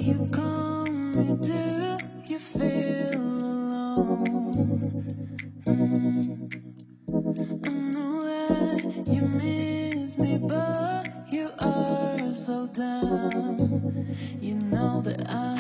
you call me, do you feel alone? I know that you miss me, but you are so dumb. You know that I